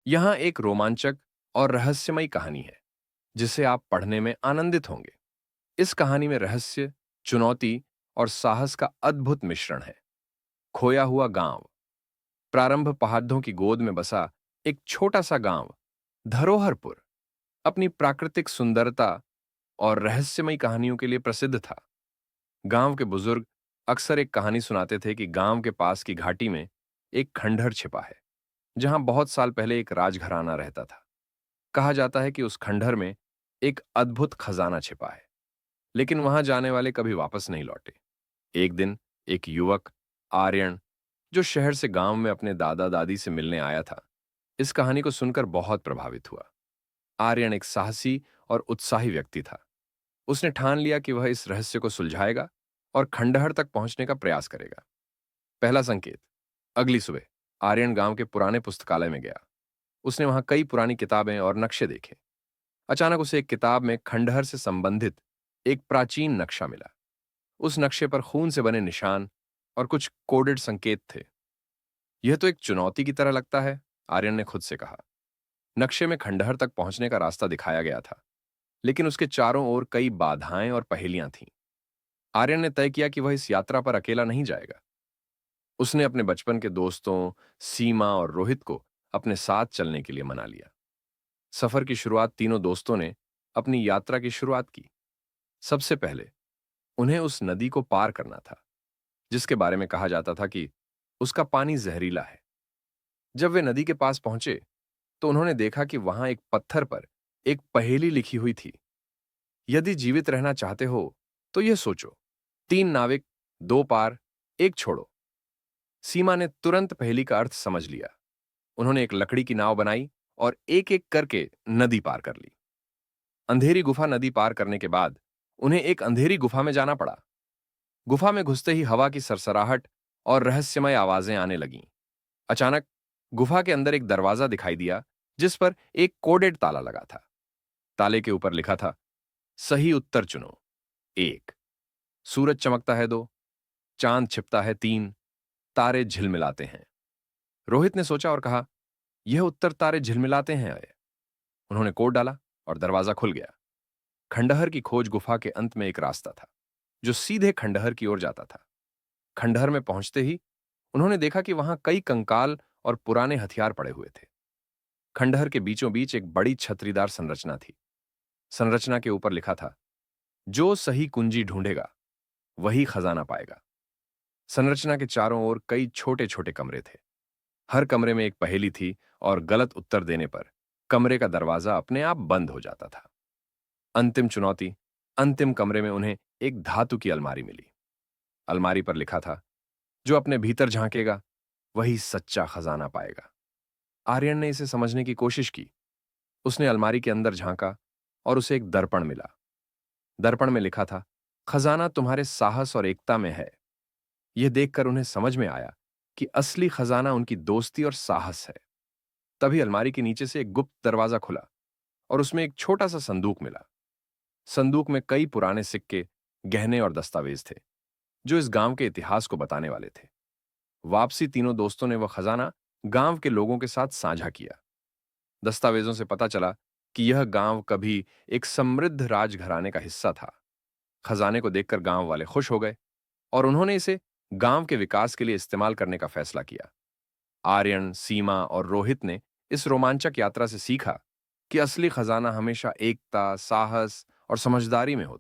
यहाँ एक रोमांचक और रहस्यमयी कहानी है जिसे आप पढ़ने में आनंदित होंगे। इस कहानी में रहस्य, चुनौती और साहस का अद्भुत मिश्रण है। खोया हुआ गांव। प्रारंभ पहाड़ों की गोद में बसा एक छोटा सा गांव धरोहरपुर अपनी प्राकृतिक सुंदरता और रहस्यमयी कहानियों के लिए प्रसिद्ध था। गांव के बुजुर्ग अक्सर एक कहानी सुनाते थे कि गांव के पास की घाटी में एक खंडहर छिपा है जहां बहुत साल पहले एक राजघराना रहता था। कहा जाता है कि उस खंडहर में एक अद्भुत खजाना छिपा है, लेकिन वहां जाने वाले कभी वापस नहीं लौटे। एक दिन एक युवक आर्यन, जो शहर से गांव में अपने दादा दादी से मिलने आया था, इस कहानी को सुनकर बहुत प्रभावित हुआ। आर्यन एक साहसी और उत्साही व्यक्ति था। उसने ठान लिया कि वह इस रहस्य को सुलझाएगा और खंडहर तक पहुंचने का प्रयास करेगा। पहला संकेत। अगली सुबह आर्यन गांव के पुराने पुस्तकालय में गया। उसने वहां कई पुरानी किताबें और नक्शे देखे। अचानक उसे एक किताब में खंडहर से संबंधित एक प्राचीन नक्शा मिला। उस नक्शे पर खून से बने निशान और कुछ कोडेड संकेत थे। यह तो एक चुनौती की तरह लगता है, आर्यन ने खुद से कहा। नक्शे में खंडहर तक पहुंचने का रास्ता दिखाया गया था, लेकिन उसके चारों ओर कई बाधाएं और पहेलियां थीं। आर्यन ने तय किया कि वह इस यात्रा पर अकेला नहीं जाएगा। उसने अपने बचपन के दोस्तों सीमा और रोहित को अपने साथ चलने के लिए मना लिया। सफर की शुरुआत तीनों दोस्तों ने अपनी यात्रा की शुरुआत की। सबसे पहले उन्हें उस नदी को पार करना था जिसके बारे में कहा जाता था कि उसका पानी जहरीला है। जब वे नदी के पास पहुंचे तो उन्होंने देखा कि वहां एक पत्थर पर एक पहेली लिखी हुई थी। यदि जीवित रहना चाहते हो तो यह सोचो, 3 नाविक, 2 पार, एक छोड़ो। सीमा ने तुरंत पहेली का अर्थ समझ लिया। उन्होंने एक लकड़ी की नाव बनाई और एक एक करके नदी पार कर ली। अंधेरी गुफा नदी पार करने के बाद उन्हें एक अंधेरी गुफा में जाना पड़ा। गुफा में घुसते ही हवा की सरसराहट और रहस्यमय आवाजें आने लगीं। अचानक गुफा के अंदर एक दरवाजा दिखाई दिया जिस पर एक कोडेड ताला लगा था। ताले के ऊपर लिखा था, सही उत्तर चुनो। 1, सूरज चमकता है 2, चांद छिपता है 3, तारे झिलमिलाते हैं। रोहित ने सोचा और कहा, यह उत्तर तारे झिलमिलाते हैं। उन्होंने कोड डाला और दरवाजा खुल गया। खंडहर की खोज गुफा के अंत में एक रास्ता था जो सीधे खंडहर की ओर जाता था। खंडहर में पहुंचते ही उन्होंने देखा कि वहां कई कंकाल और पुराने हथियार पड़े हुए थे। खंडहर के बीचों बीच एक बड़ी छतरीदार संरचना थी। संरचना के ऊपर लिखा था, जो सही कुंजी ढूंढेगा वही खजाना पाएगा। संरचना के चारों ओर कई छोटे छोटे कमरे थे। हर कमरे में एक पहेली थी और गलत उत्तर देने पर कमरे का दरवाजा अपने आप बंद हो जाता था। अंतिम चुनौती। अंतिम कमरे में उन्हें एक धातु की अलमारी मिली। अलमारी पर लिखा था, जो अपने भीतर झांकेगा वही सच्चा खजाना पाएगा। आर्यन ने इसे समझने की कोशिश की। उसने अलमारी के अंदर झांका और उसे एक दर्पण मिला। दर्पण में लिखा था, खजाना तुम्हारे साहस और एकता में है। यह देखकर उन्हें समझ में आया कि असली खजाना उनकी दोस्ती और साहस है। तभी अलमारी के नीचे से एक गुप्त दरवाजा खुला और उसमें एक छोटा सा संदूक मिला। संदूक में कई पुराने सिक्के, गहने और दस्तावेज थे जो इस गांव के इतिहास को बताने वाले थे। वापसी तीनों दोस्तों ने वह खजाना गांव के लोगों के साथ साझा किया। दस्तावेजों से पता चला कि यह गांव कभी एक समृद्ध राजघराने का हिस्सा था। खजाने को देखकर गांव वाले खुश हो गए और उन्होंने इसे गांव के विकास के लिए इस्तेमाल करने का फैसला किया। आर्यन, सीमा और रोहित ने इस रोमांचक यात्रा से सीखा कि असली खजाना हमेशा एकता, साहस और समझदारी में होता है।